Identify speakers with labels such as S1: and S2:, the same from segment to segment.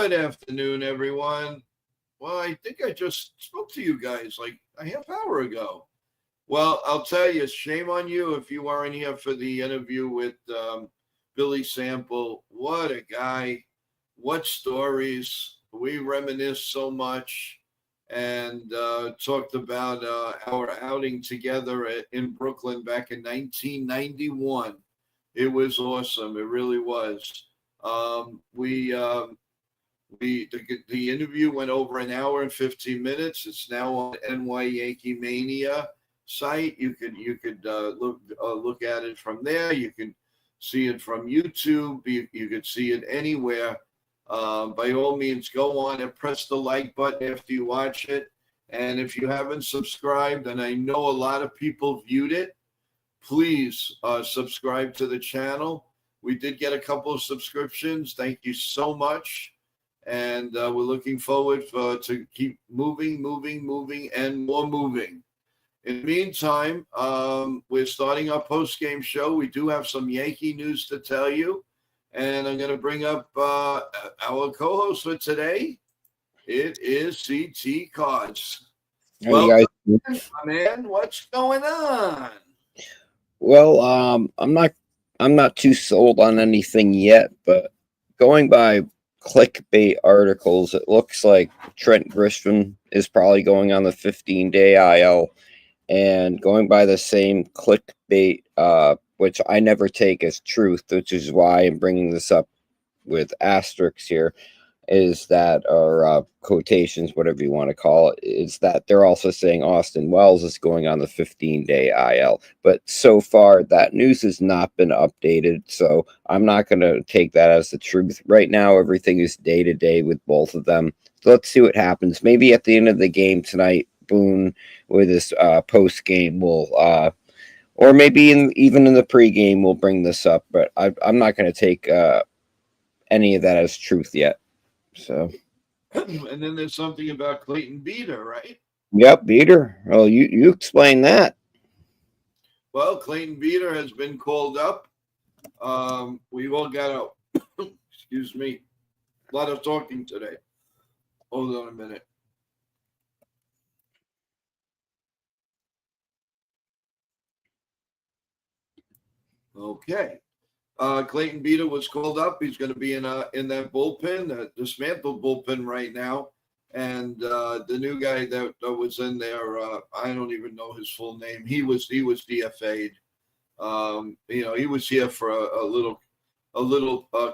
S1: Good afternoon, everyone. Well, I think I just spoke to you guys like a half hour ago. Well, I'll tell you, shame on you if you weren't here for the interview with Billy Sample. What a guy. What stories. We reminisced so much and talked about our outing together in Brooklyn back in 1991. It was awesome. It really was. The interview went over an hour and 15 minutes. It's now on NY Yankee Mania site. You could look at it from there. You can see it from YouTube. You could see it anywhere. By all means, go on and press the like button after you watch it. And if you haven't subscribed, and I know a lot of people viewed it, please subscribe to the channel. We did get a couple of subscriptions. Thank you so much. And we're looking forward to keep moving, and more moving. In the meantime, we're starting our post-game show. We do have some Yankee news to tell you. And I'm going to bring up our co-host for today. It is CT Cards.
S2: Well, guys,
S1: my man, what's going on?
S2: Well, I'm not too sold on anything yet, but going by clickbait articles, it looks like Trent Grisham is probably going on the 15-day IL, and going by the same clickbait, which I never take as truth, which is why I'm bringing this up with asterisks here, is that, or quotations, whatever you want to call it, is that they're also saying Austin Wells is going on the 15-day IL. But so far, that news has not been updated, so I'm not going to take that as the truth. Right now, everything is day-to-day with both of them. So let's see what happens. Maybe at the end of the game tonight, Boone, with this post-game, will... or maybe even in the pregame, we'll bring this up. But I'm not going to take any of that as truth yet. So,
S1: and then there's something about Clayton Beater, right?
S2: Yep, Beater. Well, you explain that.
S1: Well, Clayton Beater has been called up. We've all got a excuse me, a lot of talking today. Hold on a minute. Okay. Clayton Beater was called up. He's going to be in that bullpen, that dismantled bullpen right now. And the new guy that was in there, I don't even know his full name. He was DFA'd. He was here for a little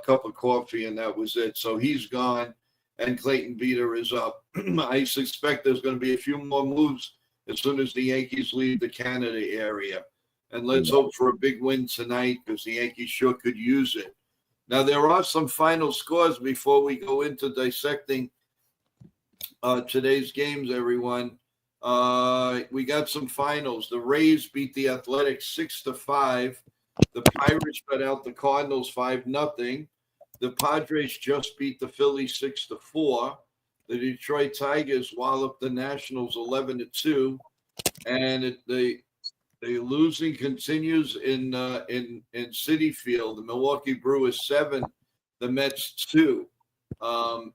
S1: cup of coffee, and that was it. So he's gone, and Clayton Beater is up. I suspect there's going to be a few more moves as soon as the Yankees leave the Canada area. And let's hope for a big win tonight, because the Yankees sure could use it. Now, there are some final scores before we go into dissecting today's games, everyone. We got some finals. The Rays beat the Athletics 6-5. The Pirates shut out the Cardinals 5-0. The Padres just beat the Phillies 6-4. The Detroit Tigers walloped the Nationals 11-2. And the losing continues in Citi Field. The Milwaukee Brewers 7, the Mets 2.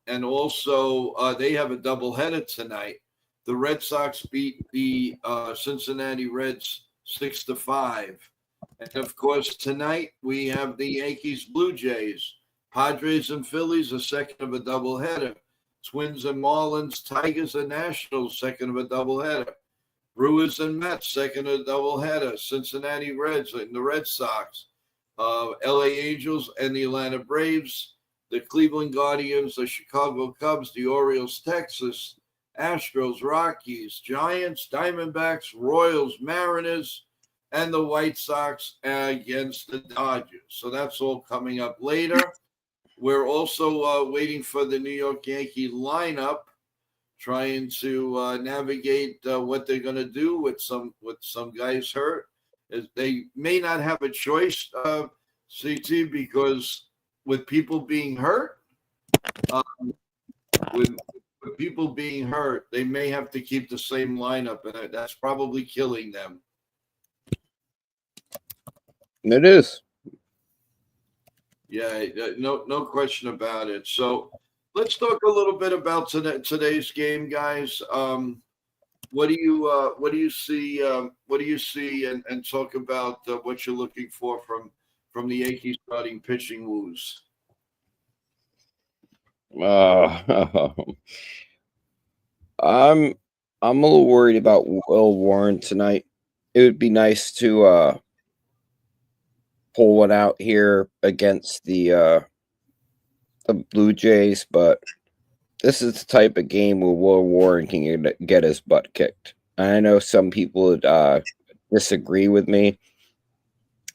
S1: And also they have a doubleheader tonight. The Red Sox beat the Cincinnati Reds 6-5. And of course, tonight we have the Yankees Blue Jays. Padres and Phillies, a second of a doubleheader. Twins and Marlins, Tigers and Nationals, second of a doubleheader. Brewers and Mets, second of a doubleheader. Cincinnati Reds and the Red Sox. LA Angels and the Atlanta Braves. The Cleveland Guardians, the Chicago Cubs, the Orioles, Texas, Astros, Rockies, Giants, Diamondbacks, Royals, Mariners, and the White Sox against the Dodgers. So that's all coming up later. We're also waiting for the New York Yankee lineup, trying to navigate what they're going to do with some guys hurt. They may not have a choice, CT, because with people being hurt, with people being hurt, they may have to keep the same lineup, and that's probably killing them.
S2: It is.
S1: Yeah, no question about it. So let's talk a little bit about today's game, guys. What do you see? What do you see? And talk about what you're looking for from the Yankees starting pitching woes.
S2: Uh, I'm I'm a little worried about Will Warren tonight. It would be nice to pull one out here against the Blue Jays, but this is the type of game where Will Warren can get his butt kicked. I know some people would disagree with me,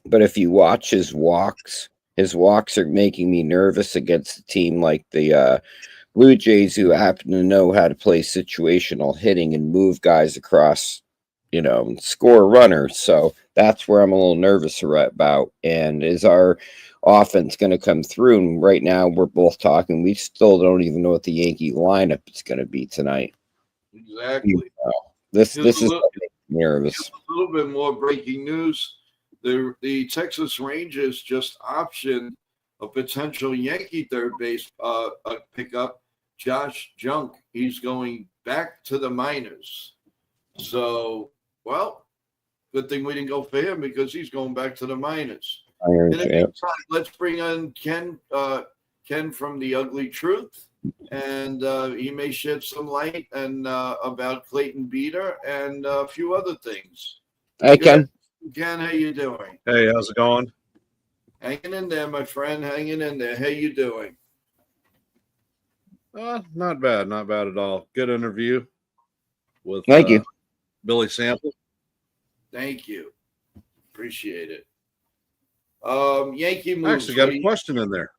S2: but if you watch his walks are making me nervous against a team like the Blue Jays, who happen to know how to play situational hitting and move guys across, and score runners. So that's where I'm a little nervous about. And is our offense going to come through? And right now, we're both talking. We still don't even know what the Yankee lineup is going to be tonight.
S1: Exactly.
S2: This is nervous.
S1: A little bit more breaking news. The Texas Rangers just optioned a potential Yankee third base pickup, Josh Junk. He's going back to the minors. So, well, good thing we didn't go for him because he's going back to the minors. In the meantime, let's bring on Ken from The Ugly Truth, and he may shed some light about Clayton Beater and a few other things.
S2: Hey, Ken.
S1: Ken, how you doing?
S3: Hey, how's it going?
S1: Hanging in there, my friend. Hanging in there. How you doing?
S3: Not bad at all. Good interview with
S2: Thank you,
S3: Billy Sample.
S1: Thank you. Appreciate it. Yankee moves.
S3: I actually got a question in there.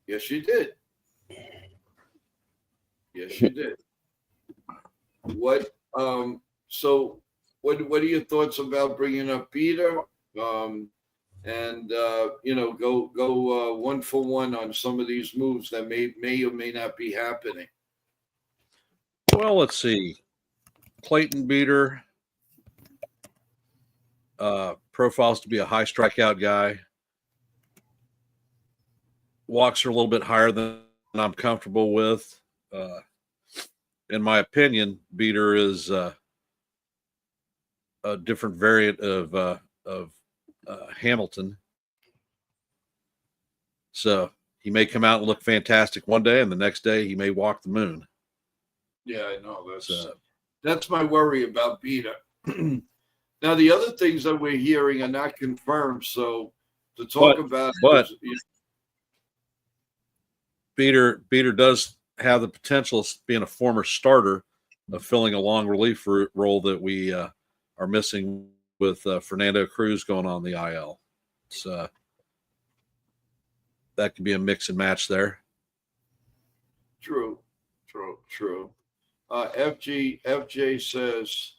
S1: Yes, you did. Yes, you did. What? So, what are your thoughts about bringing up Peter? And go 1 for 1 on some of these moves that may or may not be happening.
S3: Well, let's see. Clayton Beater profiles to be a high strikeout guy. Walks are a little bit higher than I'm comfortable with. In my opinion, Beater is a different variant of Hamilton. So he may come out and look fantastic one day, and the next day he may walk the moon.
S1: Yeah, I know. That's my worry about Beater. Now, the other things that we're hearing are not confirmed. So to talk about
S3: Beater does have the potential of being a former starter of filling a long relief role that we are missing with Fernando Cruz going on the IL. So that could be a mix and match there.
S1: True. FJ says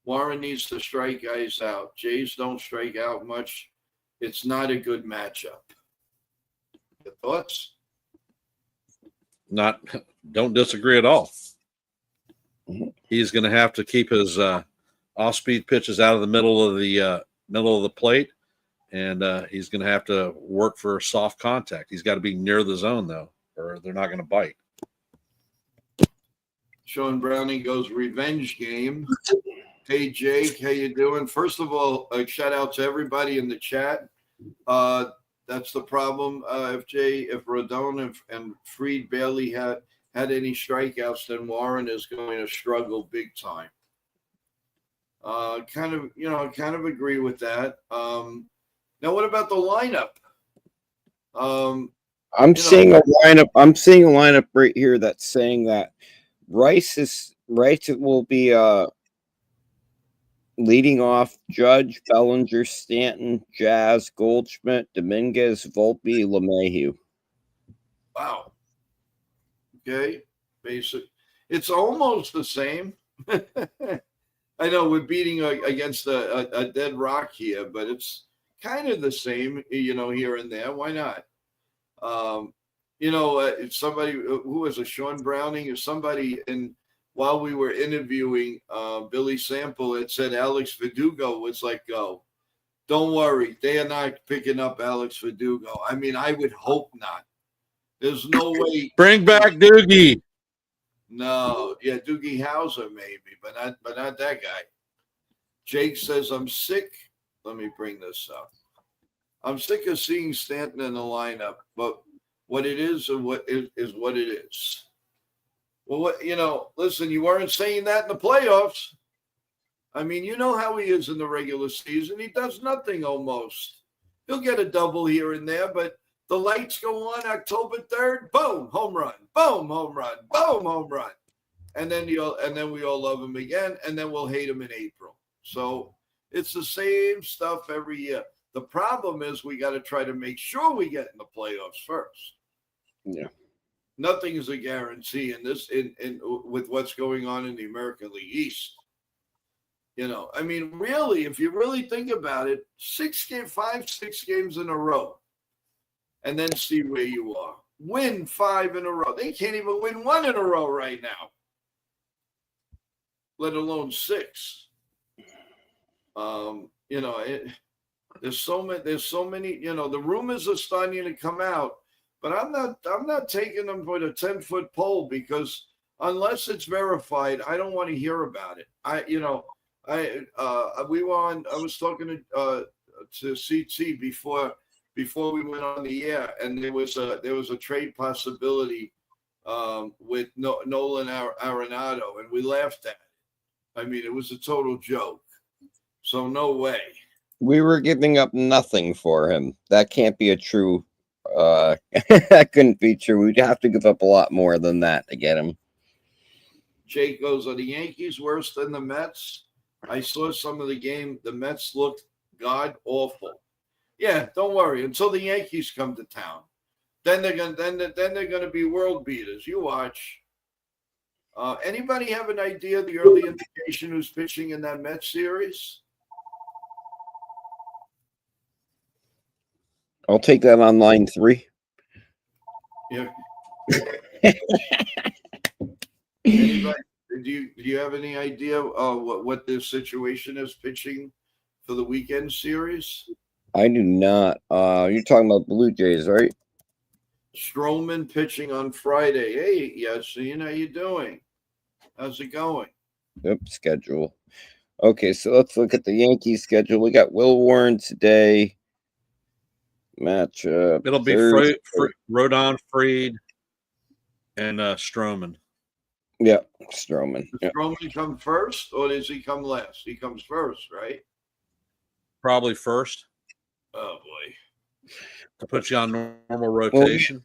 S1: Warren needs to strike guys out. Jays don't strike out much. It's not a good matchup. Your thoughts?
S3: Don't disagree at all. He's going to have to keep his off-speed pitches out of the middle of the plate, and he's going to have to work for soft contact. He's got to be near the zone though, or they're not going to bite.
S1: Sean Browning goes revenge game. Hey Jake, how you doing? First of all, a shout out to everybody in the chat. That's the problem, FJ. If Rodon and Fried barely had any strikeouts, then Warren is going to struggle big time. Kind of agree with that. Now, what about the lineup?
S2: I'm seeing a lineup right here that's saying that Rice will be leading off Judge, Bellinger, Stanton, Jazz, Goldschmidt, Dominguez, Volpe, LeMahieu.
S1: Wow. Okay. Basic. It's almost the same. I know we're beating against a dead rock here, but it's kind of the same, here and there. Why not? It's somebody who was a Sean Browning or somebody while we were interviewing Billy Sample, it said Alex Verdugo was like, go. Don't worry. They are not picking up Alex Verdugo. I mean, I would hope not. There's no way.
S3: Bring back Doogie.
S1: No, yeah, Doogie Howser maybe, but not that guy. Jake says, I'm sick. Let me bring this up. I'm sick of seeing Stanton in the lineup, but what it is and what is what it is. Well, listen, you weren't saying that in the playoffs. I mean, you know how he is in the regular season. He does nothing almost. He'll get a double here and there, but the lights go on October 3rd, boom, home run, boom, home run, boom, home run. And then we all love him again, and then we'll hate him in April. So it's the same stuff every year. The problem is we got to try to make sure we get in the playoffs first.
S2: Yeah.
S1: Nothing is a guarantee in this with what's going on in the American League East. I mean, really, if you really think about it, 6 games in a row, and then see where you are. Win 5 in a row. They can't even win 1 in a row right now, let alone 6. There's so many. The rumors are starting to come out, but I'm not taking them with a 10-foot pole because unless it's verified, I don't want to hear about it. I was talking to CT before we went on the air, and there was a trade possibility with Nolan Arenado, and we laughed at it. I mean, it was a total joke. So no way.
S2: We were giving up nothing for him. That can't be a true. That couldn't be true. We'd have to give up a lot more than that to get him.
S1: Jake goes, are the Yankees worse than the Mets? I saw some of the game. The Mets looked god awful. Yeah, don't worry until the Yankees come to town. Then they're gonna be world beaters. You watch. Anybody have an idea the early indication who's pitching in that Mets series?
S2: I'll take that on line 3.
S1: Yeah. Anybody? Do you have any idea what the situation is pitching for the weekend series?
S2: I do not. You're talking about Blue Jays, right?
S1: Stroman pitching on Friday. Hey, Yasin, how you doing? How's it going?
S2: Yep, schedule. Okay, so let's look at the Yankees schedule. We got Will Warren today. Matchup.
S3: It'll be Rodon, Freed, and Stroman.
S2: Yeah, Stroman.
S1: Does
S2: Yep.
S1: Stroman come first, or does he come last? He comes first, right?
S3: Probably first
S1: Oh boy.
S3: to put you on normal rotation.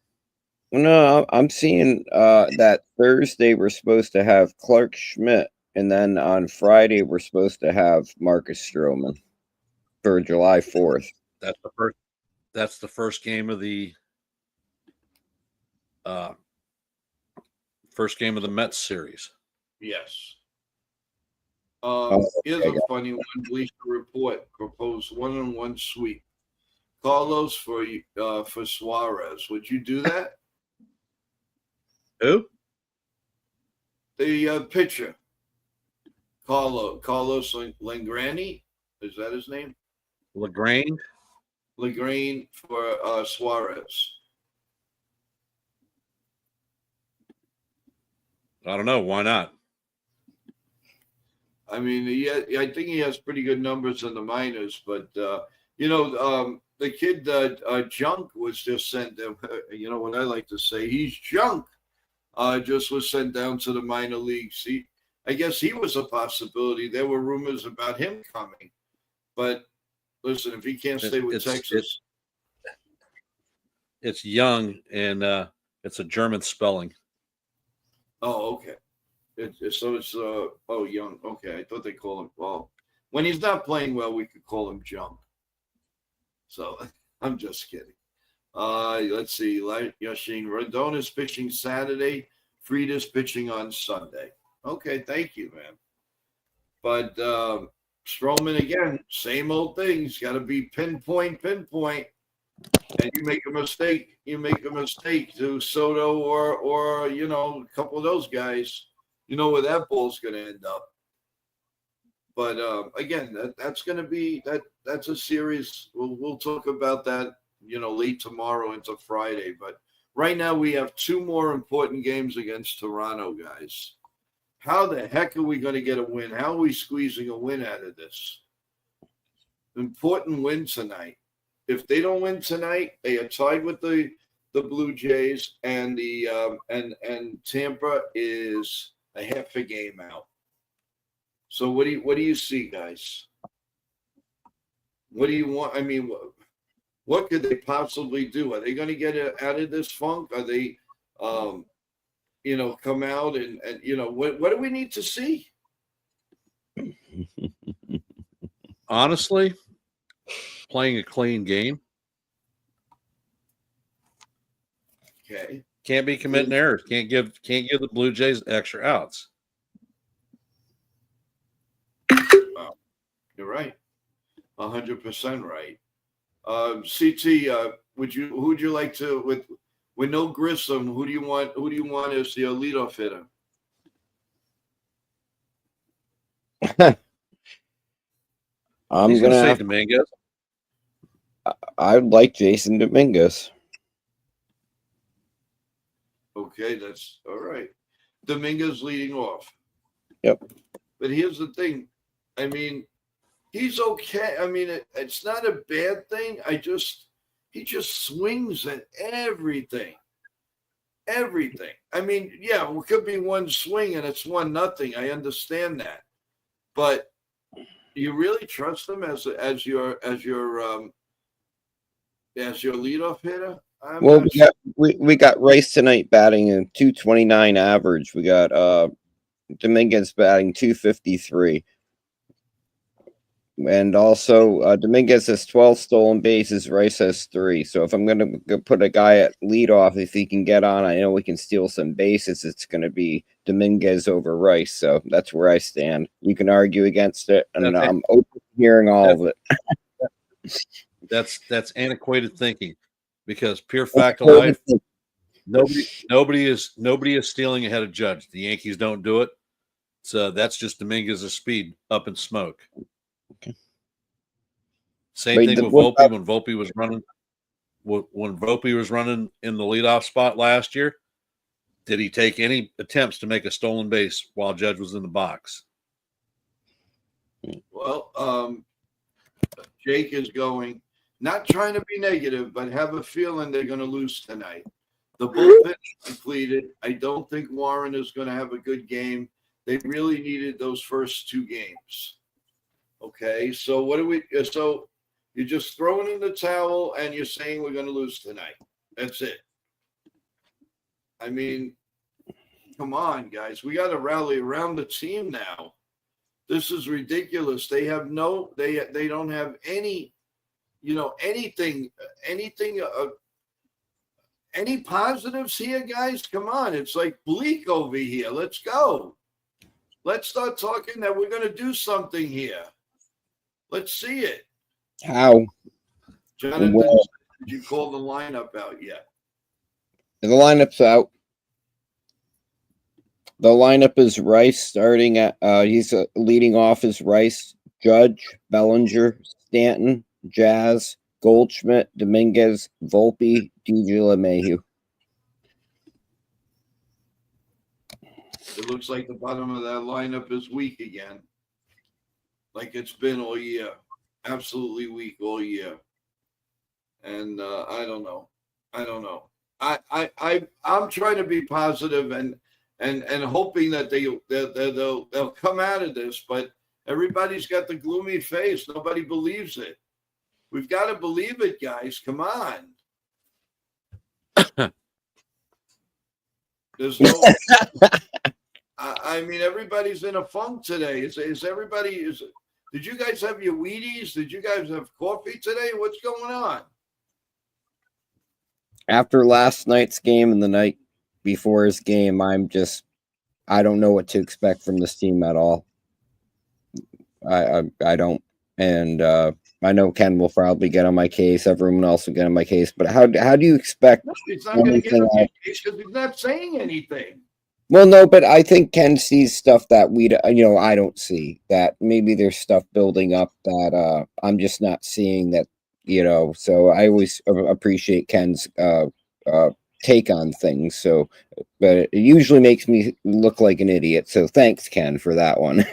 S2: No, I'm seeing that Thursday we're supposed to have Clark Schmidt, and then on Friday we're supposed to have Marcus Stroman for July 4th.
S3: That's the first game of the Mets series.
S1: Yes.
S2: Okay,
S1: Here's a funny one. Bleacher Report proposed 1-on-1 sweep. Carlos for Suarez. Would you do that?
S3: Who?
S1: The pitcher. Carlos Langrani. Is that his name?
S3: LaGrange?
S1: Lagrange for Suarez.
S3: I don't know. Why not?
S1: I mean, I think he has pretty good numbers in the minors, but the kid Junk was just sent. You know what I like to say? He's junk. Just was sent down to the minor leagues. I guess he was a possibility. There were rumors about him coming, but listen, if he can't stay with Texas,
S3: it's young and it's a German spelling.
S1: Oh, okay. It's young. Okay, I thought they call him. Well, when he's not playing well, we could call him junk. So I'm just kidding. Let's see. Yashin Rodon is pitching Saturday. Frida's pitching on Sunday. Okay, thank you, man. But Stroman again, same old thing. He's got to be pinpoint. And you make a mistake to Soto or a couple of those guys. You know where that ball's going to end up. But again, that's going to be that's a series. We'll talk about that late tomorrow into Friday. But right now we have 2 more important games against Toronto, guys. How the heck are we going to get a win? How are we squeezing a win out of this? Important win tonight. If they don't win tonight, they are tied with the Blue Jays, and the and Tampa is a half a game out. So what do you see, guys? What do you want? I mean, what could they possibly do? Are they going to get out of this funk? Are they, come out and what do we need to see?
S3: Honestly, playing a clean game.
S1: Okay.
S3: Can't be committing errors. Can't give the Blue Jays extra outs.
S1: Wow. You're right. 100% right. CT, who would you like to with no Grissom? Who do you want as the leadoff hitter?
S2: I'm
S3: gonna say
S2: have,
S3: Dominguez.
S2: I'd like Jason Dominguez.
S1: Okay, that's all right. Dominguez leading off.
S2: Yep.
S1: But here's the thing. I mean, he's okay. I mean, it's not a bad thing. He just swings at everything. Everything. I mean, yeah, it could be one swing and it's 1-0. I understand that. But you really trust him as your leadoff hitter?
S2: Well, we got Rice tonight batting a 229 average. We got Dominguez batting 253. And also, Dominguez has 12 stolen bases. Rice has 3. So if I'm going to put a guy at leadoff, if he can get on, I know we can steal some bases. It's going to be Dominguez over Rice. So that's where I stand. You can argue against it, and I'm open to hearing all of it.
S3: That's antiquated thinking, because pure fact of life, nobody is stealing ahead of Judge. The Yankees don't do it. So that's just Dominguez's speed up in smoke.
S2: Okay.
S3: Same thing with Volpe when Volpe was running. When Volpe was running in the leadoff spot last year, did he take any attempts to make a stolen base while Judge was in the box?
S1: Well, Jake is going, not trying to be negative, but have a feeling they're going to lose tonight. The bullpen is completed. I don't think Warren is going to have a good game. They really needed those first 2 games. Okay, so so you're just throwing in the towel and you're saying we're going to lose tonight. That's it. I mean, come on, guys. We got to rally around the team now. This is ridiculous. They have they don't have any, anything, any positives here, guys? Come on. It's like bleak over here. Let's go. Let's start talking that we're going to do something here. Let's see it.
S2: How?
S1: Jonathan,
S2: well,
S1: did you call the lineup out yet?
S2: The lineup's out. The lineup is Rice starting at he's leading off as Rice, Judge, Bellinger, Stanton, Jazz, Goldschmidt, Dominguez, Volpe, DJ LeMahieu.
S1: It looks like the bottom of that lineup is weak again. Like it's been all year. Absolutely weak all year. And I don't know. I'm trying to be positive and hoping that they'll come out of this, but everybody's got the gloomy face. Nobody believes it. We've got to believe it, guys. Come on. There's no I mean, everybody's in a funk today. Is everybody did you guys have your Wheaties? Did you guys have coffee today? What's going on?
S2: After last night's game and the night before his game, I don't know what to expect from this team at all. I don't. And I know Ken will probably get on my case. Everyone else will get on my case. But how do you expect?
S1: No, he's not going to get on your case because he's not saying anything.
S2: Well, no, but I think Ken sees stuff that I don't see. That maybe there's stuff building up that I'm just not seeing that, So I always appreciate Ken's take on things. So, but it usually makes me look like an idiot. So thanks, Ken, for that one.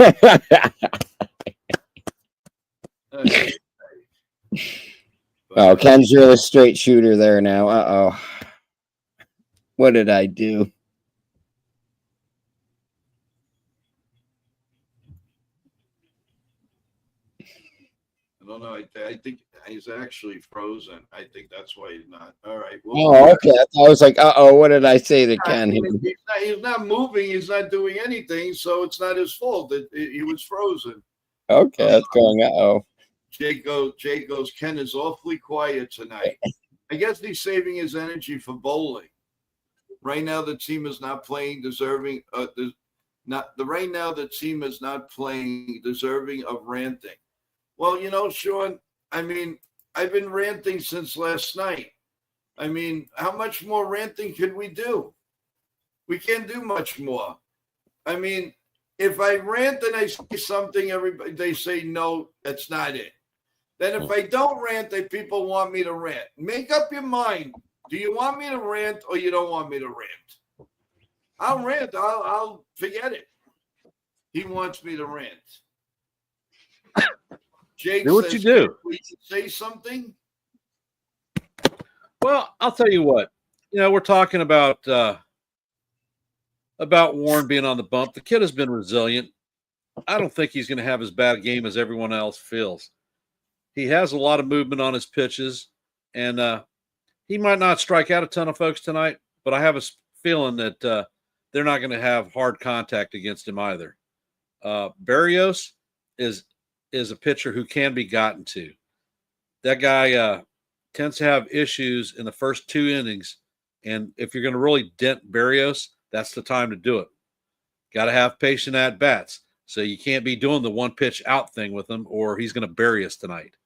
S2: Oh, Ken's really a straight shooter there now. Uh-oh. What did I do?
S1: I don't know. I think he's actually frozen. I think that's why he's not. All right.
S2: Oh, okay. I was like, uh-oh, what did I say to Ken?
S1: He's not moving. He's not doing anything. So it's not his fault that he was frozen.
S2: Okay, that's going, uh-oh.
S1: Jake goes, Ken is awfully quiet tonight. I guess he's saving his energy for bowling. Right now, the team is not playing deserving. Right now, the team is not playing deserving of ranting. Well, Sean, I mean, I've been ranting since last night. I mean, how much more ranting can we do? We can't do much more. I mean, if I rant and I say something, they say, no, that's not it. Then if I don't rant, people want me to rant. Make up your mind. Do you want me to rant or you don't want me to rant? I'll rant. I'll forget it. He wants me to rant. Jake
S3: do what you do.
S1: We should say something.
S3: Well, I'll tell you what. We're talking about Warren being on the bump. The kid has been resilient. I don't think he's going to have as bad a game as everyone else feels. He has a lot of movement on his pitches, and he might not strike out a ton of folks tonight, but I have a feeling that they're not going to have hard contact against him either. Berrios is a pitcher who can be gotten to. That guy tends to have issues in the first 2 innings, and if you're going to really dent Berrios, that's the time to do it. Got to have patient at bats, so you can't be doing the one pitch out thing with him, or he's going to bury us tonight.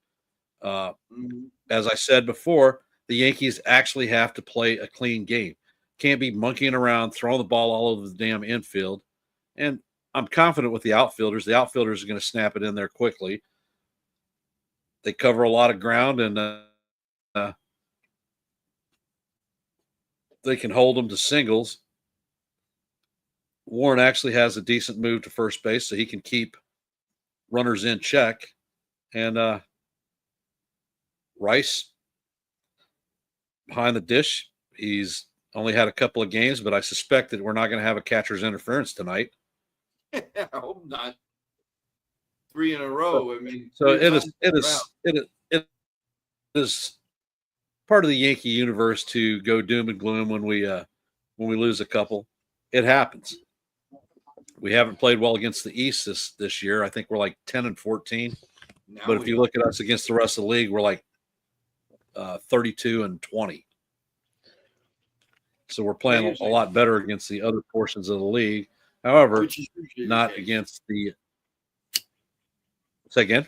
S3: As I said before, the Yankees actually have to play a clean game. Can't be monkeying around, throwing the ball all over the damn infield. And I'm confident with the outfielders. The outfielders are going to snap it in there quickly. They cover a lot of ground, and they can hold them to singles. Warren actually has a decent move to first base, so he can keep runners in check. And Rice behind the dish. He's only had a couple of games, but I suspect that we're not going to have a catcher's interference tonight.
S1: I hope not. 3 in a row. I mean,
S3: so it is part of the Yankee universe to go doom and gloom when we lose a couple. It happens. We haven't played well against the East this year. I think we're like 10-14. But if you look at us against the rest of the league, we're like 32-20. So we're playing a lot better against the other portions of the league. However, not against the. Say again?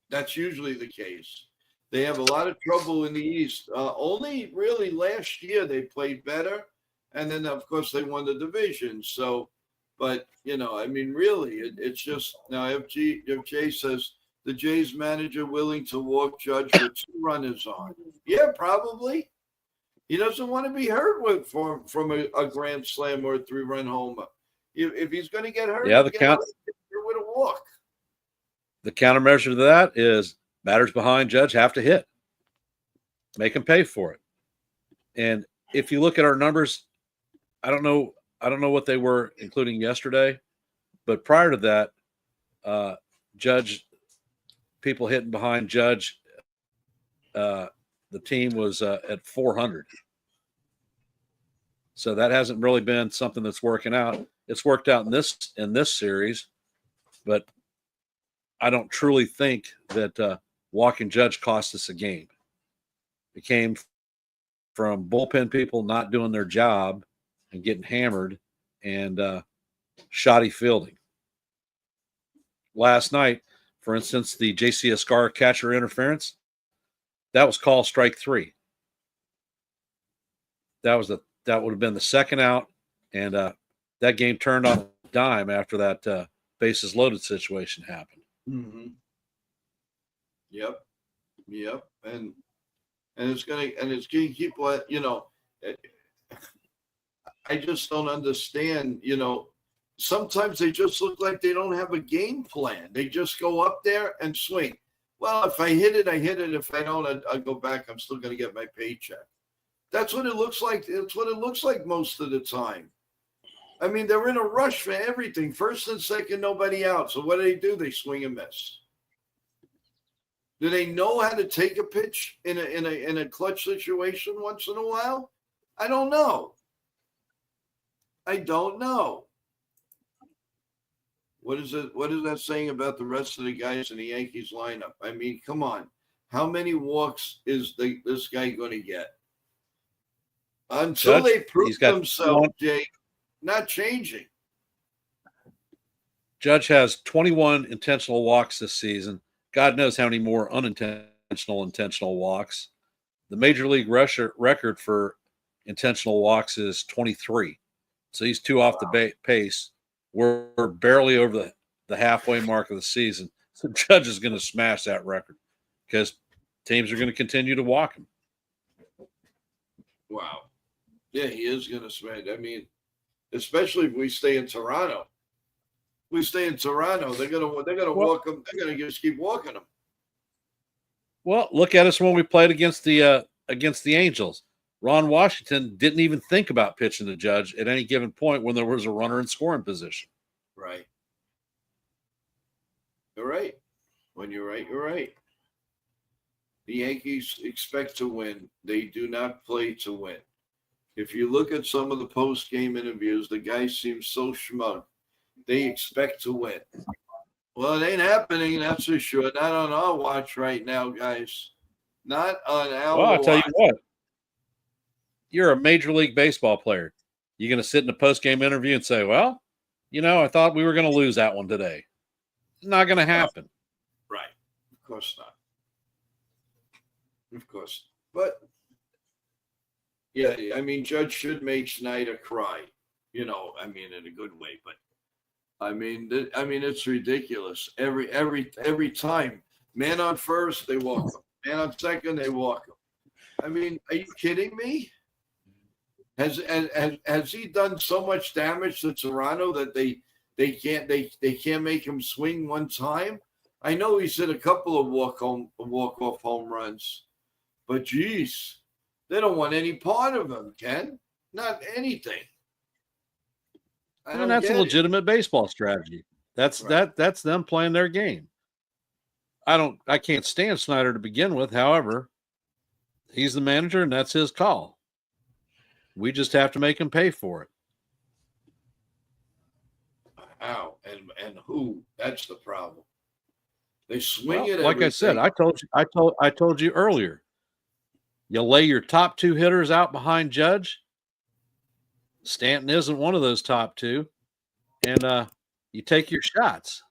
S1: That's usually the case. They have a lot of trouble in the East. Only really last year they played better. And then, of course, they won the division. So, but, I mean, really, it's just now if Jay says the Jays manager willing to walk Judge with 2 runners on. Yeah, probably. He doesn't want to be hurt from a grand slam or a 3-run homer. If he's going to get hurt,
S3: with
S1: a walk.
S3: The countermeasure to that is batters behind Judge have to hit. Make him pay for it. And if you look at our numbers, I don't know what they were, including yesterday, but prior to that, Judge, people hitting behind Judge, the team was at 400. So that hasn't really been something that's working out. It's worked out in this series, but I don't truly think that walking Judge cost us a game. It came from bullpen people not doing their job and getting hammered and shoddy fielding. Last night, for instance, the JC Escar catcher interference, that was called strike 3. That would have been the second out, and that game turned on a dime after that bases loaded situation happened.
S1: Mm-hmm. Yep, and it's gonna keep I just don't understand, sometimes they just look like they don't have a game plan. They just go up there and swing. Well, if I hit it, I hit it. If I don't, I'll go back. I'm still going to get my paycheck. That's what it looks like. That's what it looks like most of the time. I mean, they're in a rush for everything. First and second, nobody out. So what do? They swing and miss. Do they know how to take a pitch in a clutch situation once in a while? I don't know. I don't know. What is it? What is that saying about the rest of the guys in the Yankees lineup? I mean, come on. How many walks is this guy going to get? Until they prove themselves, Jake, not changing.
S3: Judge has 21 intentional walks this season. God knows how many more intentional walks. The major league record for intentional walks is 23. So he's 2 off the pace. We're barely over the halfway mark of the season. So Judge is going to smash that record because teams are going to continue to walk him.
S1: Wow. Yeah, he is going to smash. I mean, especially if we stay in Toronto. We stay in Toronto, they're gonna walk him. They're gonna just keep walking him.
S3: Well, look at us when we played against the Angels. Ron Washington didn't even think about pitching the Judge at any given point when there was a runner in scoring position.
S1: Right. You're right. When you're right, you're right. The Yankees expect to win. They do not play to win. If you look at some of the post-game interviews, the guy seems so smug. They expect to win. Well, it ain't happening, that's for sure. Not on our watch right now, guys. Not on our watch.
S3: I'll tell you what. You're a Major League Baseball player. You're going to sit in a post-game interview and say, well, I thought we were going to lose that one today. It's not going to happen.
S1: Right. Of course not. Of course. But, yeah, I mean, Judge should make Snyder cry. In a good way. But, I mean, it's ridiculous. Every time. Man on first, they walk him. Man on second, they walk him. I mean, are you kidding me? Has he done so much damage to Toronto that they can't make him swing one time? I know he's hit a couple of walk-off home runs, but geez, they don't want any part of him, Ken. Not anything.
S3: And that's a legitimate baseball strategy. That's right. That's them playing their game. I can't stand Snyder to begin with. However, he's the manager and that's his call. We just have to make him pay for it.
S1: How and who? That's the problem. They swing it.
S3: Like I said, I told you earlier. You lay your top 2 hitters out behind Judge. Stanton isn't one of those top 2, and you take your shots.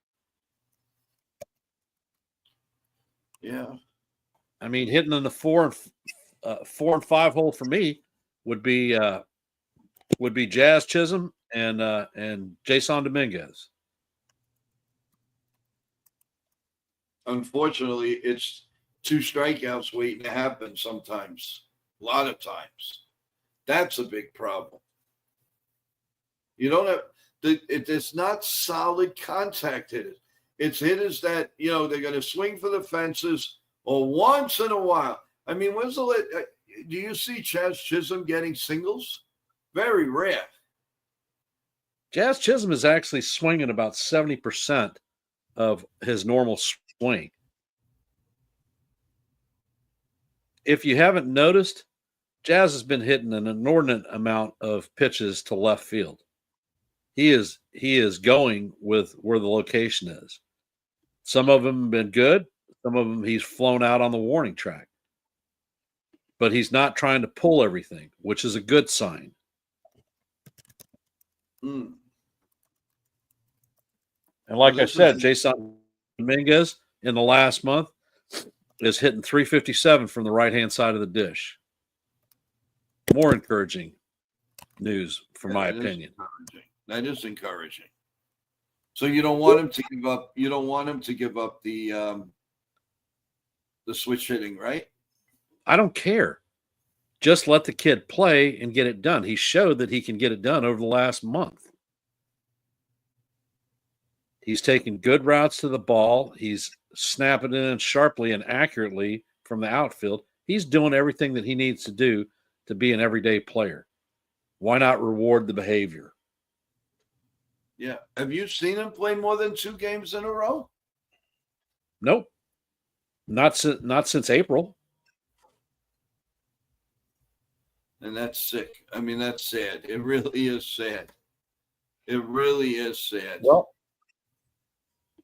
S1: Yeah,
S3: I mean, hitting in the 4 and 5 hole for me would be Jazz Chisholm and Jason Dominguez.
S1: Unfortunately, it's 2 strikeouts waiting to happen sometimes. A lot of times, that's a big problem. You don't have it's not solid contact hitters. It's hitters that they're going to swing for the fences or once in a while. I mean, do you see Jazz Chisholm getting singles? Very rare.
S3: Jazz Chisholm is actually swinging about 70% of his normal swing. If you haven't noticed, Jazz has been hitting an inordinate amount of pitches to left field. He is going with where the location is. Some of them have been good. Some of them he's flown out on the warning track. But he's not trying to pull everything, which is a good sign.
S1: Mm.
S3: And like I said, Jason Dominguez in the last month is hitting 357 from the right-hand side of the dish. More encouraging news, from my opinion.
S1: That is encouraging. So you don't want him to give up. You don't want him to give up the switch hitting, right?
S3: I don't care. Just let the kid play and get it done. He showed that he can get it done over the last month. He's taking good routes to the ball. He's snapping it in sharply and accurately from the outfield. He's doing everything that he needs to do to be an everyday player. Why not reward the behavior?
S1: Yeah. Have you seen him play more than 2 games in a row?
S3: Nope. Not since April.
S1: And that's sick. I mean, that's sad. It really is sad. It really is sad.
S3: Well,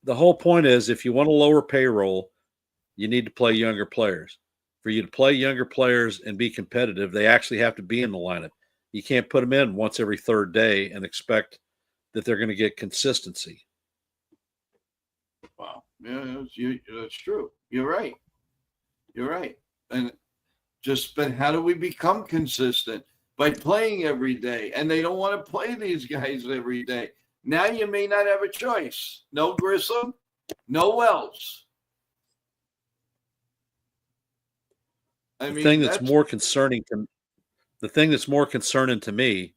S3: the whole point is if you want to lower payroll, you need to play younger players. For you to play younger players and be competitive, they actually have to be in the lineup. You can't put them in once every third day and expect that they're going to get consistency.
S1: Wow. Yeah, that's true. You're right. You're right. And but how do we become consistent? By playing every day. And they don't want to play these guys every day. Now you may not have a choice. No Grissom, no Wells. I mean,
S3: The thing that's more concerning to me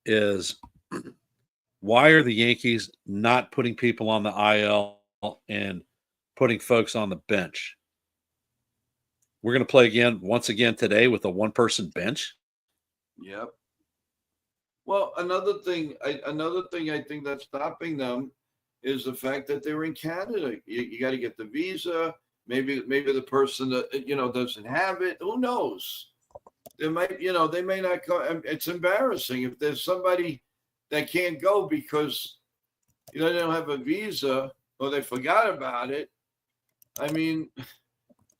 S3: is why are the Yankees not putting people on the IL and putting folks on the bench? We're going to play once again today with a one-person bench.
S1: Yep. Well, another thing I think that's stopping them is the fact that they're in Canada. You got to get the visa. Maybe the person that doesn't have it. Who knows? They may not go. It's embarrassing if there's somebody that can't go because they don't have a visa or they forgot about it. I mean,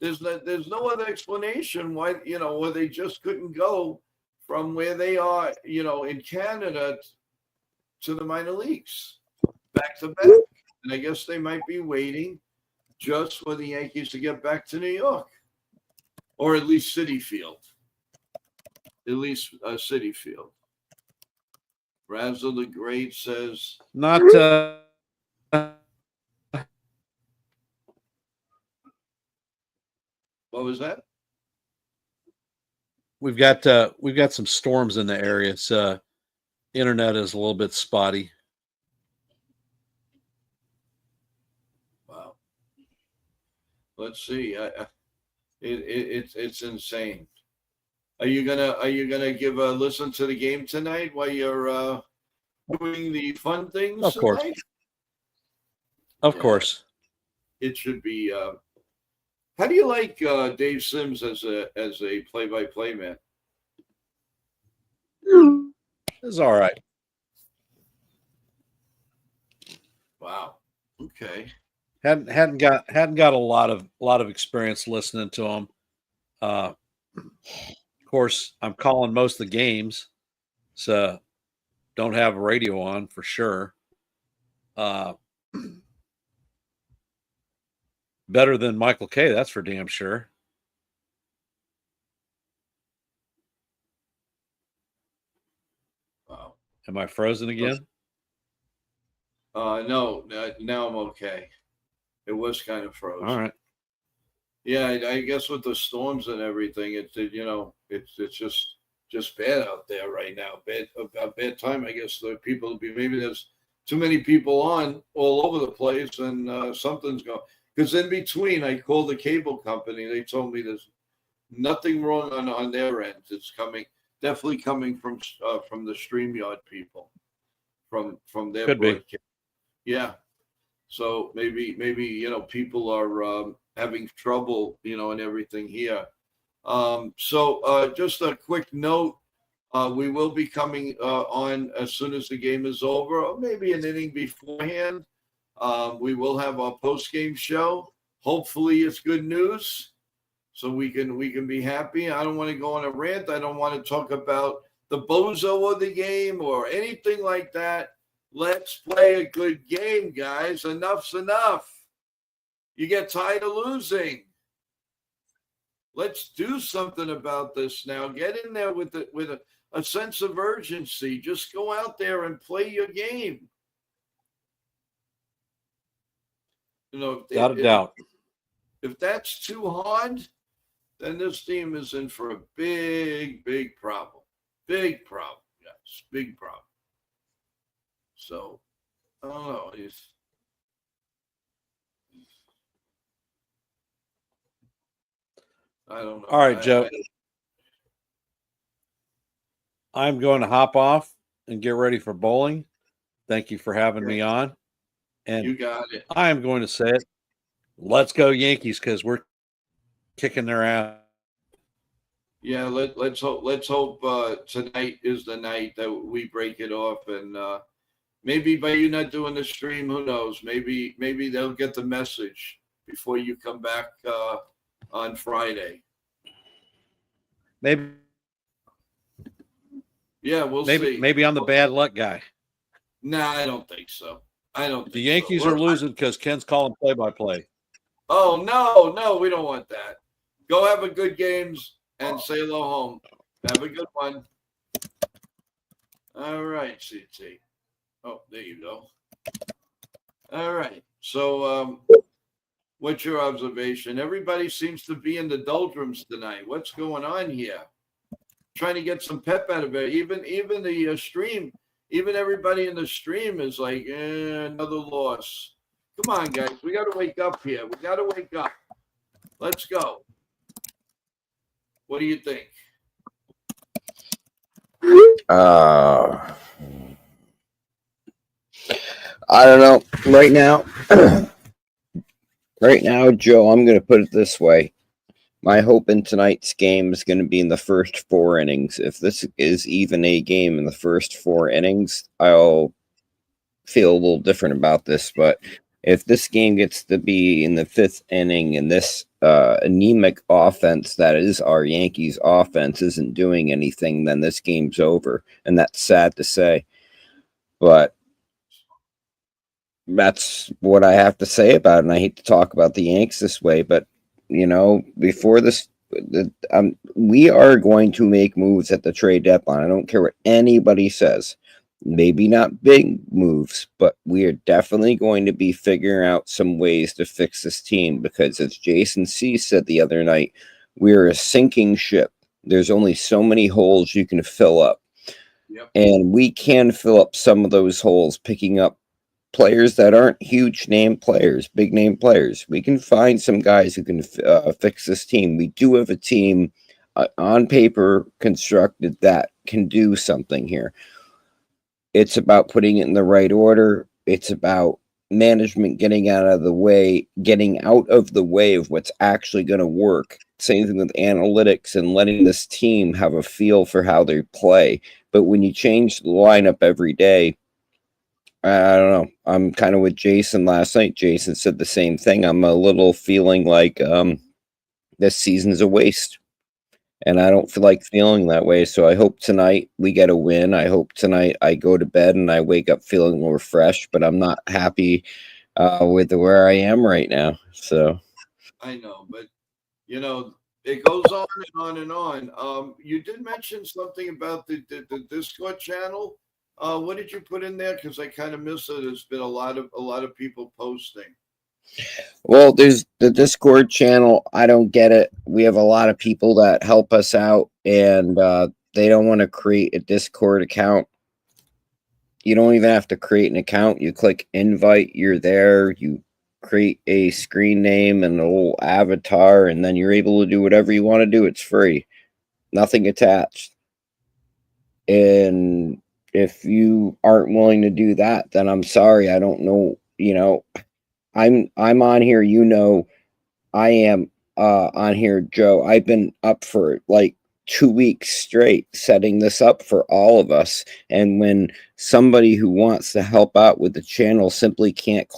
S1: there's no other explanation why where they just couldn't go from where they are in Canada to the minor leagues back to back. And I guess they might be waiting just for the Yankees to get back to New York, or at least Citi Field. At least Citi Field. Razzle the Great says
S3: Not
S1: what was that?
S3: we've got some storms in the area. So internet is a little bit spotty.
S1: Wow. Let's see. It's insane. Are you gonna give a listen to the game tonight while you're doing the fun things?
S3: Of course.
S1: Tonight?
S3: Of course.
S1: It should be. How do you like Dave Sims as a play-by-play man?
S3: It's all right.
S1: Wow. Okay.
S3: Hadn't got a lot of experience listening to him. Of course, I'm calling most of the games, so don't have a radio on for sure. Better than Michael K, that's for damn sure.
S1: Wow.
S3: Am I frozen again?
S1: No. Now I'm okay. It was kind of frozen.
S3: All right.
S1: Yeah, I guess with the storms and everything, it's just bad out there right now. Bad time. I guess the people maybe there's too many people on all over the place, and something's going. Because in between, I called the cable company. They told me there's nothing wrong on their end. It's definitely coming from the StreamYard people, from their
S3: Could be.
S1: broadcast. Yeah. So maybe people are having trouble, and everything here. So just a quick note. We will be coming on as soon as the game is over, or maybe an inning beforehand. We will have our post-game show. Hopefully it's good news so we can be happy. I don't want to go on a rant. I don't want to talk about the bozo of the game or anything like that. Let's play a good game, guys. Enough's enough. You get tired of losing. Let's do something about this now. Get in there with a sense of urgency. Just go out there and play your game.
S3: Without a doubt.
S1: If that's too hard, then this team is in for a big, big problem. Big problem, guys. Big problem. So, I don't know. I don't know.
S3: All right, Joe. I'm going to hop off and get ready for bowling. Thank you for having me on. And
S1: you got it.
S3: I am going to say it. Let's go Yankees, because we're kicking their ass.
S1: Yeah, let's hope tonight is the night that we break it off, and maybe by you not doing the stream, who knows? Maybe they'll get the message before you come back on Friday.
S3: Maybe.
S1: Yeah, we'll see.
S3: Maybe I'm the bad luck guy.
S1: Nah, I don't think so. I don't think
S3: the Yankees
S1: so.
S3: are losing because Ken's calling play-by-play.
S1: Oh, no, we don't want that. Go have a good games and say hello home. Have a good one. All right, CT. Oh, there you go. All right. So what's your observation? Everybody seems to be in the doldrums tonight. What's going on here? Trying to get some pep out of it. Even the stream, even everybody in the stream is like, another loss. Come on, guys. We got to wake up here. We got to wake up. Let's go. What do you think?
S2: I don't know. Right now, Joe, I'm going to put it this way. My hope in tonight's game is going to be in the first 4 innings. If this is even a game in the first 4 innings, I'll feel a little different about this. But if this game gets to be in the 5th inning and this anemic offense that is our Yankees offense isn't doing anything, then this game's over. And that's sad to say. But that's what I have to say about it. And I hate to talk about the Yanks this way, but before this, we are going to make moves at the trade deadline. I don't care what anybody says. Maybe not big moves, but we are definitely going to be figuring out some ways to fix this team because, as Jason C. said the other night, we're a sinking ship. There's only so many holes you can fill up.
S1: Yep.
S2: And we can fill up some of those holes, picking up players that aren't huge name players, big name players. We can find some guys who can fix this team. We do have a team on paper constructed that can do something here. It's about putting it in the right order. It's about management getting out of the way of what's actually going to work. Same thing with analytics and letting this team have a feel for how they play. But when you change the lineup every day, I don't know. I'm kind of with Jason last night. Jason said the same thing. I'm a little feeling like this season's a waste. And I don't feel like feeling that way. So I hope tonight we get a win. I hope tonight I go to bed and I wake up feeling more fresh. But I'm not happy with where I am right now. So
S1: I know, but it goes on and on and on. You did mention something about the Discord channel. What did you put in there? Because I kind of missed it. There's been a lot of people posting.
S2: Well, there's the Discord channel. I don't get it. We have a lot of people that help us out, and they don't want to create a Discord account. You don't even have to create an account. You click invite, you're there. You create a screen name and a little avatar, and then you're able to do whatever you want to do. It's free. Nothing attached. And if you aren't willing to do that, then I'm sorry. I don't know. I'm on here. I am on here, Joe. I've been up for like 2 weeks straight setting this up for all of us. And when somebody who wants to help out with the channel simply can't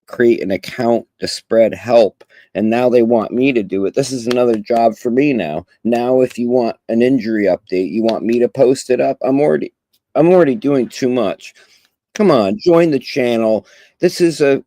S2: create an account to spread help, and now they want me to do it. This is another job for me now. Now, if you want an injury update, you want me to post it up. I'm already doing too much. Come on, join the channel. This is a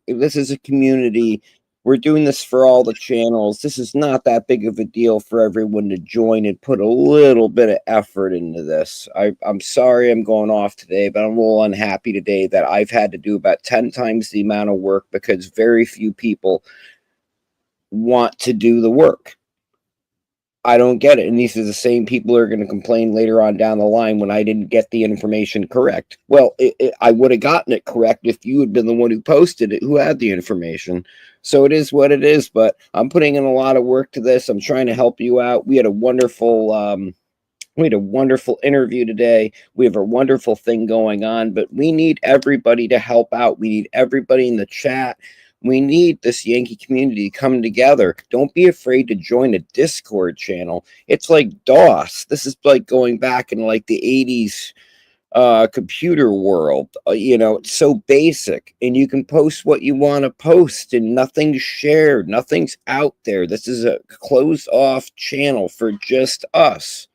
S2: community. We're doing this for all the channels. This is not that big of a deal for everyone to join and put a little bit of effort into this. I'm sorry I'm going off today, but I'm a little unhappy today that I've had to do about 10 times the amount of work because very few people want to do the work. I don't get it. And these are the same people who are going to complain later on down the line when I didn't get the information correct. Well, I would have gotten it correct if you had been the one who posted it, who had the information. So it is what it is. But I'm putting in a lot of work to this. I'm trying to help you out. We had a wonderful interview today. We have a wonderful thing going on, but we need everybody to help out. We need everybody in the chat. We need this Yankee community coming together. Don't be afraid to join a Discord channel. It's like DOS. This is like going back in like the 80s computer world. It's so basic, and you can post what you want to post, and nothing's shared, nothing's out there. This is a closed off channel for just us.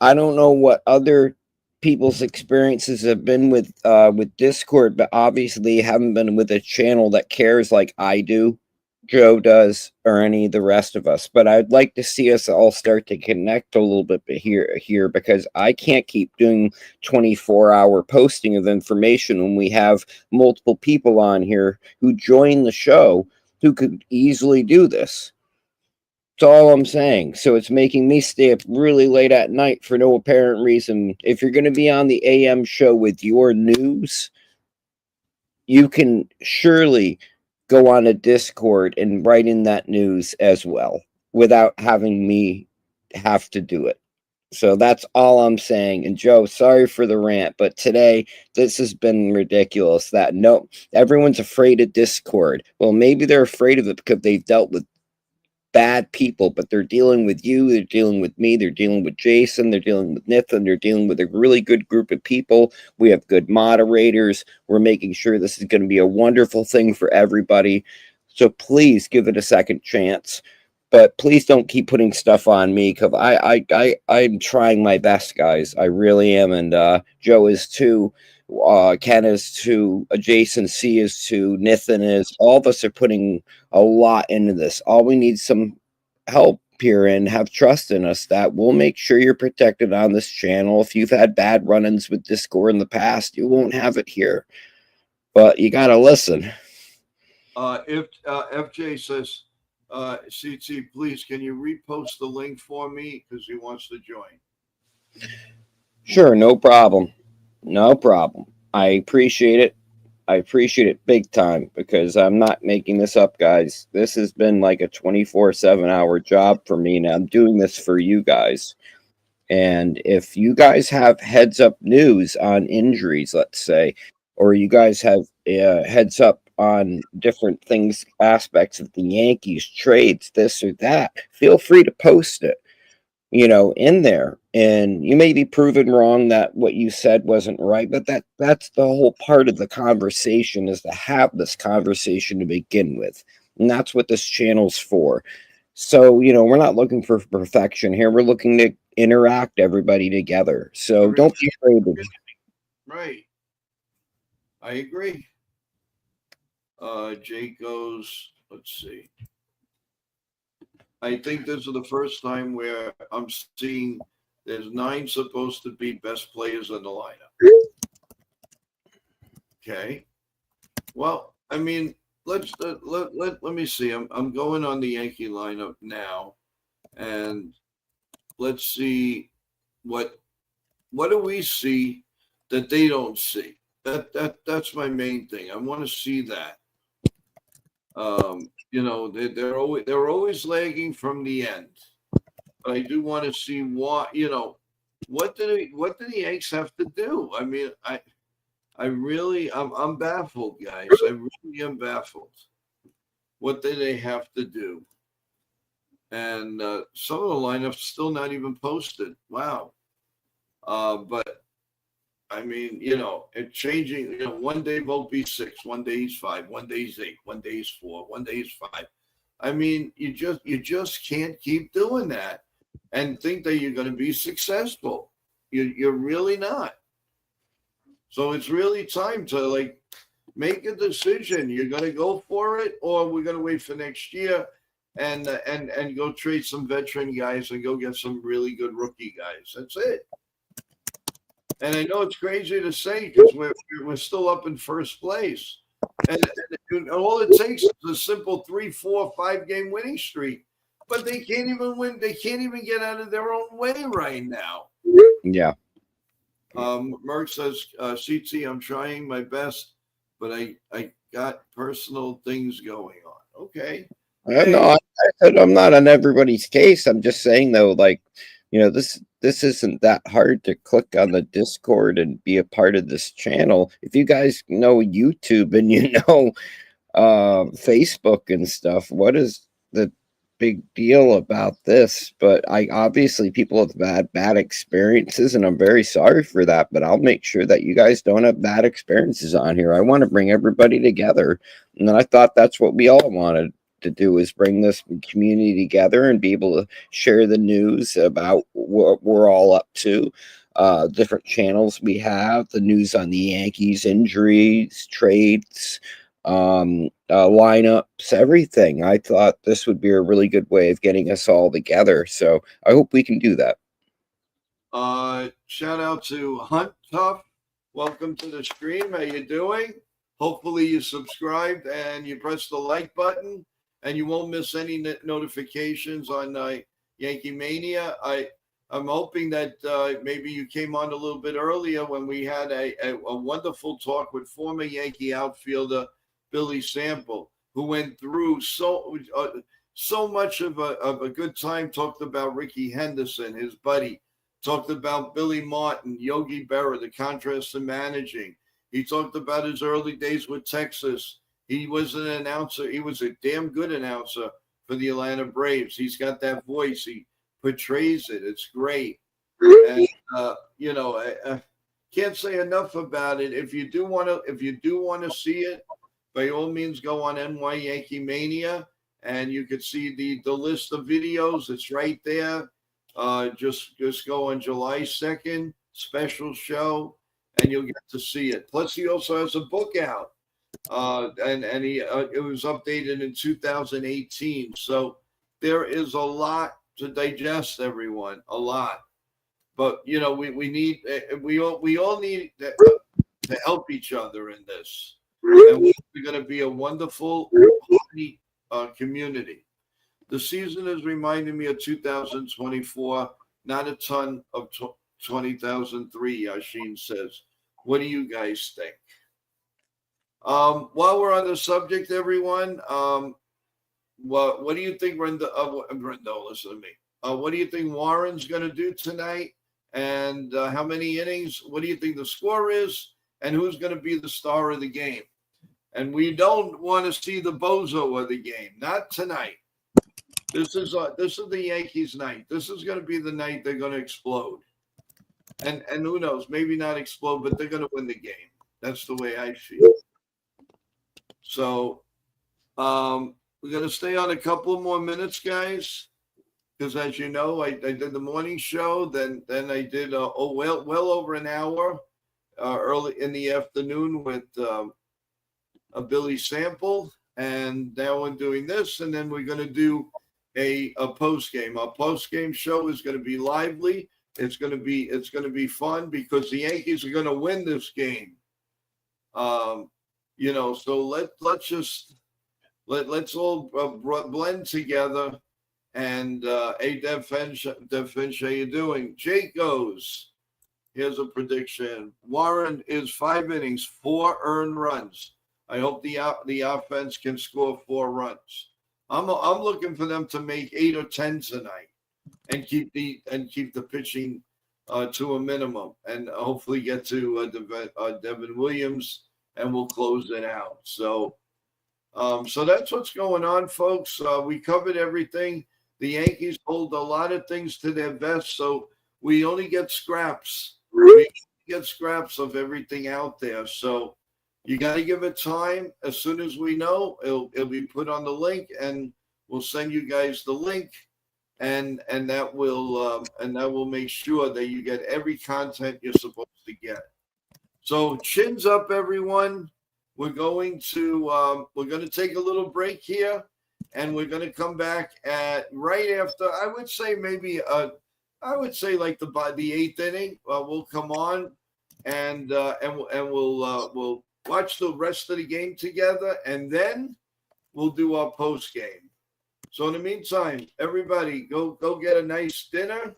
S2: I don't know what other people's experiences have been with Discord, but obviously haven't been with a channel that cares like I do, Joe does, or any of the rest of us. But I'd like to see us all start to connect a little bit here because I can't keep doing 24-hour posting of information when we have multiple people on here who join the show who could easily do this. That's all I'm saying. So it's making me stay up really late at night for no apparent reason. If you're going to be on the AM show with your news, you can surely go on a Discord and write in that news as well without having me have to do it. So that's all I'm saying. And Joe, sorry for the rant, but today this has been ridiculous that everyone's afraid of Discord. Well, maybe they're afraid of it because they've dealt with bad people, but they're dealing with you, they're dealing with me, they're dealing with Jason, they're dealing with Nathan, they're dealing with a really good group of people. We have good moderators. We're making sure this is going to be a wonderful thing for everybody. So please give it a second chance. But please don't keep putting stuff on me because I'm trying my best, guys. I really am. And Joe is too. Ken is too. Jason C is too. Nathan is. All of us are putting a lot into this. All we need some help here and have trust in us that we'll make sure you're protected on this channel. If you've had bad run-ins with Discord in the past, you won't have it here. But you got to listen.
S1: If FJ says, CT, please, can you repost the link for me? Because he wants to join.
S2: Sure, no problem. No problem. I appreciate it. I appreciate it big time because I'm not making this up, guys. This has been like a 24/7 hour job for me, and I'm doing this for you guys. And if you guys have heads up news on injuries, let's say, or you guys have heads up on different things, aspects of the Yankees, trades, this or that, feel free to post it, in there. And you may be proven wrong that what you said wasn't right, but that's the whole part of the conversation, is to have this conversation to begin with. And that's what this channel's for. So, we're not looking for perfection here. We're looking to interact everybody together. So don't be afraid of it.
S1: Right. I agree. Jake goes, let's see. I think this is the first time where I'm seeing there's 9 supposed to be best players in the lineup. Okay. Well, I mean, let me see. I'm going on the Yankee lineup now, and let's see what do we see that they don't see. That's my main thing. I want to see that. They're always lagging from the end. But I do want to see what what do the Yanks have to do? I mean, I'm baffled, guys. I really am baffled. What do they have to do? And some of the lineups still not even posted. Wow. But I mean, it's changing. One day Volpe's 6, one day he's 5, one day he's 8, one day he's 4, one day he's 5. I mean, you just can't keep doing that and think that you're going to be successful. You're really not. So it's really time to make a decision. You're going to go for it, or we're going to wait for next year and go trade some veteran guys and go get some really good rookie guys. That's it. And I know it's crazy to say because we're still up in first place. And all it takes is a simple 3, 4, 5 game winning streak but they can't even win. They can't even get out of their own way right now.
S2: Yeah.
S1: Merck says, CT, I'm trying my best, but I got personal things going on. Okay.
S2: No, I said I'm not on everybody's case. I'm just saying though, like, this isn't that hard to click on the Discord and be a part of this channel. If you guys know YouTube and you know Facebook and stuff, what is the big deal about this? But I obviously people have had bad experiences, and I'm very sorry for that. But I'll make sure that you guys don't have bad experiences on here. I want to bring everybody together, and then I thought that's what we all wanted to do, is bring this community together and be able to share the news about what we're all up to, different channels we have, the news on the Yankees, injuries, trades, lineups, everything. I thought this would be a really good way of getting us all together, so I hope we can do that.
S1: Shout out to Hunt Tough. Welcome to the stream. How you doing? Hopefully you subscribed and you press the like button, and you won't miss any notifications on Yankee Mania. I'm hoping that maybe you came on a little bit earlier when we had a wonderful talk with former Yankee outfielder Billy Sample, who went through so much of a good time. Talked about Ricky Henderson, his buddy. Talked about Billy Martin, Yogi Berra, the contrast in managing. He talked about his early days with Texas. He was an announcer. He was a damn good announcer for the Atlanta Braves. He's got that voice. He portrays it. It's great. And I can't say enough about it. If you do want to see it, by all means, go on NY Yankee Mania, and you could see the list of videos. It's right there. Just go on July 2nd, special show, and you'll get to see it. Plus, he also has a book out. And he it was updated in 2018. So there is a lot to digest, everyone, a lot. But we all need to help each other in this, and we're going to be a wonderful community. The season is reminding me of 2024, not a ton of 2003. Yashin says, "What do you guys think?" While we're on the subject, everyone, what do you think, Rendo, listen to me. What do you think Warren's going to do tonight? And how many innings? What do you think the score is? And who's going to be the star of the game? And we don't want to see the bozo of the game. Not tonight. This is the Yankees' night. This is going to be the night they're going to explode. And who knows? Maybe not explode, but they're going to win the game. That's the way I feel. So we're going to stay on a couple more minutes, guys, because as you know, I did the morning show. Then I did well over an hour early in the afternoon with a Billy Sample, and now I'm doing this, and then we're going to do a post game. Our post game show is going to be lively. It's going to be fun because the Yankees are going to win this game. So let's all blend together. And Dev Finch, how you doing? Jake goes. Here's a prediction. Warren is 5 innings, 4 earned runs. I hope the offense can score 4 runs. I'm looking for them to make 8 or 10 tonight, and keep the pitching to a minimum, and hopefully get to Devin Williams, and we'll close it out. So that's what's going on, folks. We covered everything. The Yankees hold a lot of things to their vest, so we only get scraps. We get scraps of everything out there. So you got to give it time. As soon as we know, it'll be put on the link, and we'll send you guys the link, and that will make sure that you get every content you're supposed to get. So chins up, everyone. We're going to take a little break here, and we're going to come back at right after. I would say like the 8th inning. We'll come on, and we'll watch the rest of the game together, and then we'll do our post game. So in the meantime, everybody go get a nice dinner.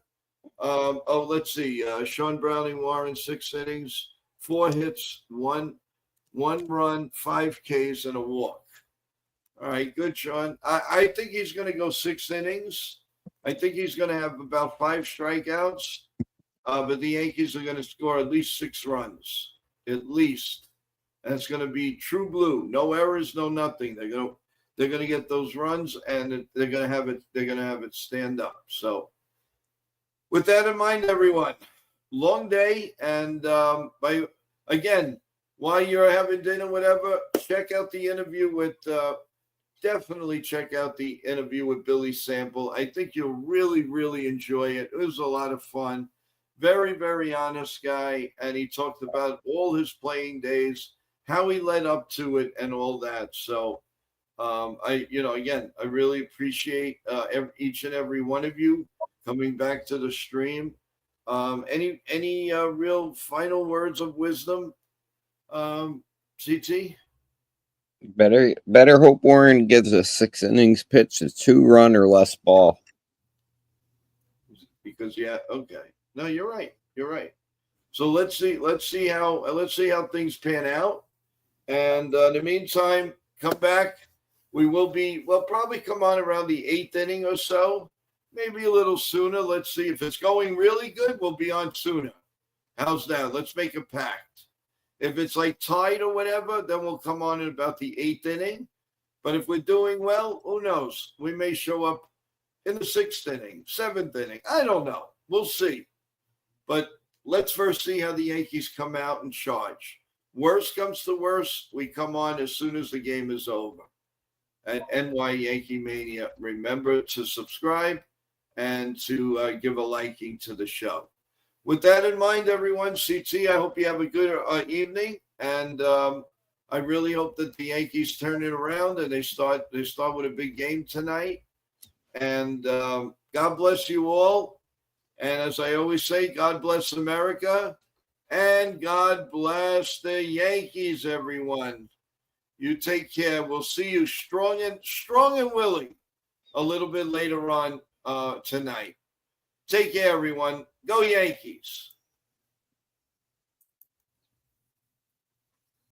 S1: Let's see. Sean Browning Warren, 6 innings, 4 hits, one run, 5 Ks, and a walk. All right, good, Sean. I think he's going to go 6 innings. I think he's going to have about 5 strikeouts. But the Yankees are going to score at least 6 runs, at least. And it's going to be true blue, no errors, no nothing. They're going to get those runs, and they're going to have it. They're going to have it stand up. So, with that in mind, everyone, long day, and while you're having dinner, whatever, check out the interview with. Definitely check out the interview with Billy Sample. I think you'll really, really enjoy it. It was a lot of fun. Very, very honest guy, and he talked about all his playing days, how he led up to it, and all that. So, I really appreciate each and every one of you coming back to the stream. Any real final words of wisdom, CT?
S2: Better hope Warren gives a 6 innings pitch, a 2-run or less ball.
S1: Because okay. No, you're right. You're right. So let's see how things pan out. And in the meantime, come back. We'll probably come on around the 8th inning or so, maybe a little sooner. Let's see if it's going really good. We'll be on sooner. How's that? Let's make a pact. If it's like tied or whatever, then we'll come on in about the 8th inning. But if we're doing well, who knows? We may show up in the 6th inning, 7th inning. I don't know. We'll see. But let's first see how the Yankees come out and charge. Worst comes to worst, we come on as soon as the game is over. At NY Yankee Mania, remember to subscribe and to give a liking to the show. With that in mind, everyone, CT, I hope you have a good evening. And I really hope that the Yankees turn it around and they start with a big game tonight. And God bless you all. And as I always say, God bless America and God bless the Yankees, everyone. You take care. We'll see you strong and willing a little bit later on tonight. Take care, everyone. Go Yankees.